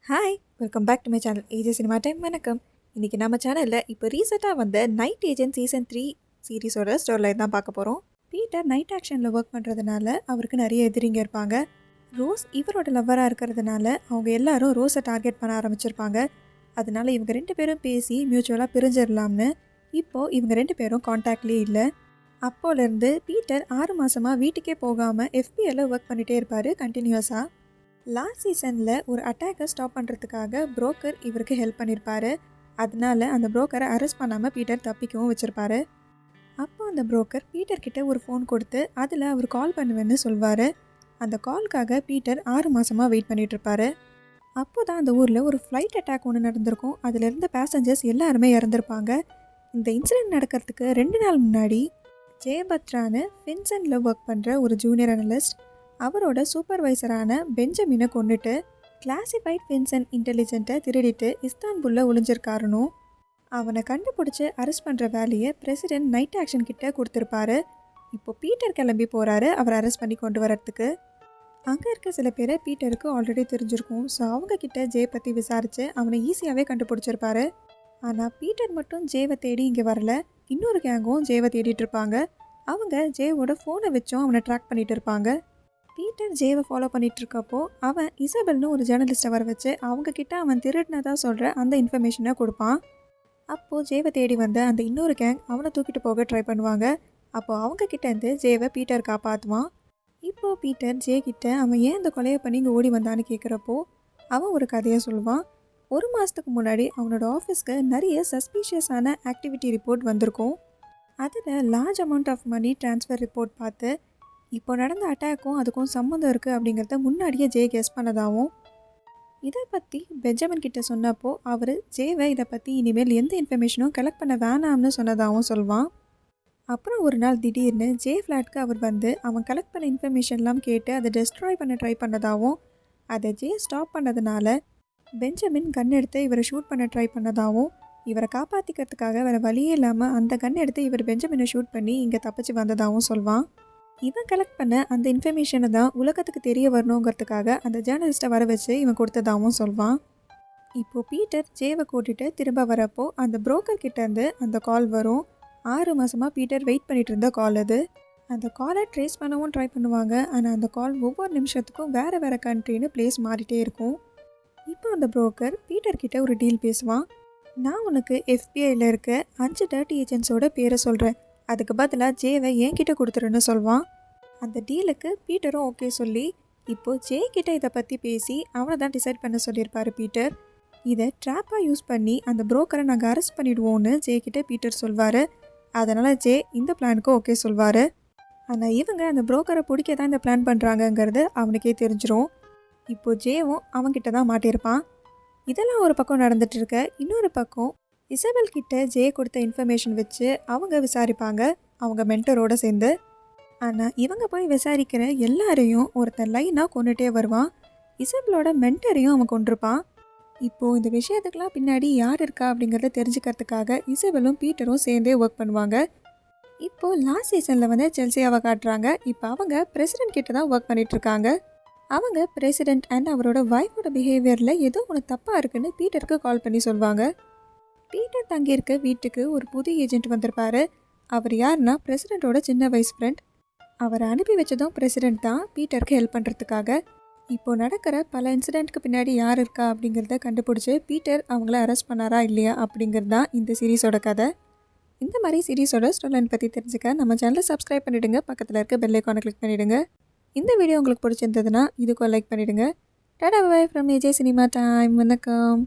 Hi welcome back to my channel AJ cinema time. வணக்கம். இன்றைக்கி நம்ம சேனலில் இப்போ ரீசெண்டாக வந்த நைட் ஏஜென்ட் சீசன் 3 சீரிஸோட ஸ்டோரி லைன் தான் பார்க்க போகிறோம். பீட்டர் நைட் ஆக்ஷனில் ஒர்க் பண்ணுறதுனால அவருக்கு நிறைய எதிரிங்க இருப்பாங்க. ரோஸ் இவரோட லவ்வராக இருக்கிறதுனால அவங்க எல்லாரும் ரோஸை டார்கெட் பண்ண ஆரம்பிச்சிருப்பாங்க. அதனால இவங்க 2 பேரும் பேசி மியூச்சுவலாக பிரிஞ்சிடலாம்னு இப்போது இவங்க 2 பேரும் காண்டாக்ட்லேயே இல்லை. அப்போலேருந்து பீட்டர் 6 மாதமாக வீட்டுக்கே போகாமல் எஃபிஐயில் ஒர்க் பண்ணிகிட்டே இருப்பார் கண்டினியூஸாக. லாஸ்ட் சீசனில் ஒரு அட்டாக்கை ஸ்டாப் பண்ணுறதுக்காக புரோக்கர் இவருக்கு ஹெல்ப் பண்ணியிருப்பார். அதனால அந்த புரோக்கரை அரெஸ்ட் பண்ணாமல் பீட்டர் தப்பிக்கவும் வச்சுருப்பாரு. அப்போ அந்த புரோக்கர் பீட்டர்கிட்ட ஒரு ஃபோன் கொடுத்து அதில் அவர் கால் பண்ணுவேன்னு சொல்வார். அந்த கால்க்காக பீட்டர் 6 மாதமாக வெயிட் பண்ணிகிட்ருப்பாரு. அப்போ தான் அந்த ஊரில் ஒரு ஃப்ளைட் அட்டாக் ஒன்று நடந்திருக்கும். அதில் இருந்த பேசஞ்சர்ஸ் எல்லாருமே இறந்துருப்பாங்க. இந்த இன்சிடென்ட் நடக்கிறதுக்கு 2 நாள் முன்னாடி ஜெயபத்ரான்னு ஃபின்சனில் ஒர்க் பண்ணுற ஒரு ஜூனியர் அனலிஸ்ட் அவரோட சூப்பர்வைசரான பெஞ்சமினை கொண்டுட்டு கிளாசிஃபைட் ஃபின்சன் இன்டெலிஜென்ட்டை திருடிட்டு இஸ்தான்புல்ல ஒளிஞ்சிருக்காருனும் அவனை கண்டுபிடிச்சி அரெஸ்ட் பண்ணுற வேலையை பிரசிடென்ட் நைட் ஆக்ஷன் கிட்ட கொடுத்துருப்பாரு. இப்போ பீட்டர் கிளம்பி போகிறாரு அவரை அரெஸ்ட் பண்ணி கொண்டு வரத்துக்கு. அங்கே இருக்க சில பேரை பீட்டருக்கு ஆல்ரெடி தெரிஞ்சிருக்கும். ஸோ அவங்கக்கிட்ட ஜே பற்றி விசாரித்து அவனை ஈஸியாகவே கண்டுபிடிச்சிருப்பாரு. ஆனால் பீட்டர் மட்டும் ஜேவை தேடி இங்கே வரல. இன்னொரு கேங்கும் ஜேவை தேடிட்டு இருப்பாங்க. அவங்க ஜேவோட ஃபோனை வச்சும் அவனை ட்ராக் பண்ணிட்டு இருப்பாங்க. பீட்டர் ஜேவை ஃபாலோ பண்ணிகிட்டு இருக்கப்போ அவன் இசபெல்னு ஒரு ஜேர்னலிஸ்ட்டை வர வச்சு அவங்கக்கிட்ட அவன் திருடினதாக சொல்கிற அந்த இன்ஃபர்மேஷனை கொடுப்பான். அப்போது ஜேவை தேடி வந்த அந்த இன்னொரு கேங் அவனை தூக்கிட்டு போக ட்ரை பண்ணுவாங்க. அப்போது அவங்கக்கிட்டேருந்து ஜேவை பீட்டர் காப்பாற்றுவான். இப்போது பீட்டர் ஜே கிட்ட அவன் ஏன் அந்த கொலையை பண்ணி இங்கே ஓடி வந்தான்னு கேட்குறப்போ அவன் ஒரு கதையை சொல்லுவான். 1 மாதத்துக்கு முன்னாடி அவனோட ஆஃபீஸ்க்கு நிறைய சஸ்பீஷியஸான ஆக்டிவிட்டி ரிப்போர்ட் வந்திருக்கும். அதில் large amount of money transfer report பார்த்து இப்போ நடந்த அட்டாக்கும் அதுக்கும் சம்மந்தம் இருக்குது அப்படிங்கிறத முன்னாடியே ஜே கெஸ் பண்ணதாகவும் இதை பற்றி பெஞ்சமின் கிட்ட சொன்னப்போ அவர் ஜேவை இதை பற்றி இனிமேல் எந்த இன்ஃபர்மேஷனும் கலெக்ட் பண்ண வேணாம்னு சொன்னதாகவும் சொல்வான். அப்புறம் ஒரு நாள் திடீர்னு ஜே ஃப்ளாட்க்கு அவர் வந்து அவன் கலெக்ட் பண்ண இன்ஃபர்மேஷன்லாம் கேட்டு அதை டெஸ்ட்ராய் பண்ண ட்ரை பண்ணதாகவும் அதை ஜே ஸ்டாப் பண்ணதுனால பெஞ்சமின் கன் எடுத்து இவரை ஷூட் பண்ண ட்ரை பண்ணதாகவும் இவரை காப்பாற்றிக்கிறதுக்காக வேறு வழியே இல்லாமல் அந்த கன் எடுத்து இவர் பெஞ்சமினை ஷூட் பண்ணி இங்கே தப்பிச்சு வந்ததாகவும் சொல்வான். இவன் கலெக்ட் பண்ண அந்த இன்ஃபர்மேஷனை தான் உலகத்துக்கு தெரிய வரணுங்கிறதுக்காக அந்த ஜேர்னலிஸ்ட்டை வர வச்சு இவன் கொடுத்ததாகவும் சொல்வான். இப்போது பீட்டர் ஜேவை கூட்டிகிட்டு திரும்ப வரப்போ அந்த புரோக்கர் கிட்டேருந்து அந்த கால் வரும். 6 மாதமாக பீட்டர் வெயிட் பண்ணிகிட்டு இருந்த கால் அது. அந்த காலை ட்ரேஸ் பண்ணவும் ட்ரை பண்ணுவாங்க. ஆனால் அந்த கால் ஒவ்வொரு நிமிஷத்துக்கும் வேறு வேறு கண்ட்ரின்னு பிளேஸ் மாறிட்டே இருக்கும். இப்போ அந்த புரோக்கர் பீட்டர்கிட்ட ஒரு டீல் பேசுவான். நான் உனக்கு எஃபிஐயில் இருக்க 5 டர்ட்டி ஏஜென்ட்ஸோட பேரை சொல்கிறேன், அதுக்கு பதிலாக ஜேவை என்கிட்ட கொடுத்துருன்னு சொல்வான். அந்த டீலுக்கு பீட்டரும் ஓகே சொல்லி இப்போது ஜே கிட்ட இதை பற்றி பேசி அவனை தான் டிசைட் பண்ண சொல்லியிருப்பார் பீட்டர். இதை ட்ராப்பாக யூஸ் பண்ணி அந்த புரோக்கரை நாங்கள் அரெஸ்ட் பண்ணிவிடுவோன்னு ஜே கிட்ட பீட்டர் சொல்வார். அதனால் ஜே இந்த பிளானுக்கு ஓகே சொல்வார். ஆனால் இவங்க அந்த புரோக்கரை பிடிக்க தான் இந்த பிளான் பண்ணுறாங்கங்கிறது அவனுக்கே தெரிஞ்சிடும். இப்போது ஜேவும் அவன்கிட்ட தான் மாட்டியிருப்பான். இதெல்லாம் ஒரு பக்கம் நடந்துட்டு இருக்க, இன்னொரு பக்கம் இசபெல் கிட்ட ஜே கொடுத்த இன்ஃபர்மேஷன் வச்சு அவங்க விசாரிப்பாங்க அவங்க மென்டரோடு சேர்ந்து. ஆனால் இவங்க போய் விசாரிக்கிற எல்லாரையும் ஒருத்தன் லைனாக கொண்டுட்டே வருவான். இசபெலோட மென்டரையும் அவன் கொண்டிருப்பான். இப்போது இந்த விஷயத்துக்கெலாம் பின்னாடி யார் இருக்கா அப்படிங்கிறத தெரிஞ்சுக்கிறதுக்காக இசபெலும் பீட்டரும் சேர்ந்தே ஒர்க் பண்ணுவாங்க. இப்போது லாஸ்ட் சீசனில் வந்து செல்சியாவை காட்டுறாங்க. இப்போ அவங்க பிரசிடென்ட் கிட்ட தான் ஒர்க் பண்ணிகிட்ருக்காங்க. அவங்க பிரசிடென்ட் அண்ட் அவரோட ஒய்ஃபோட பிஹேவியரில் ஏதோ ஒன்று தப்பாக இருக்குன்னு பீட்டருக்கு கால் பண்ணி சொல்லுவாங்க. பீட்டர் தங்கியிருக்க வீட்டுக்கு ஒரு புது ஏஜென்ட் வந்திருப்பார். அவர் யாருன்னா பிரசிடெண்ட்டோட சின்ன வயசு ஃப்ரெண்ட். அவரை அனுப்பி வச்சதும் பிரசிடெண்ட் தான் பீட்டருக்கு ஹெல்ப் பண்ணுறதுக்காக. இப்போது நடக்கிற பல இன்சிடெண்ட்க்கு பின்னாடி யார் இருக்கா அப்படிங்கிறத கண்டுபிடிச்சி பீட்டர் அவங்கள அரெஸ்ட் பண்ணாரா இல்லையா அப்படிங்கிறது தான் இந்த சீரீஸோட கதை. இந்த மாதிரி சீரீஸோட ஸ்டோரிலைன் பற்றி தெரிஞ்சுக்க நம்ம சேனலை சப்ஸ்கிரைப் பண்ணிவிடுங்க. பக்கத்தில் இருக்க பெல் ஐக்கானை கிளிக் பண்ணிவிடுங்க. இந்த வீடியோ உங்களுக்கு பிடிச்சிருந்ததுன்னா இதுக்கும் லைக் பண்ணிவிடுங்க. Tata bye from AJ cinema time. வணக்கம்.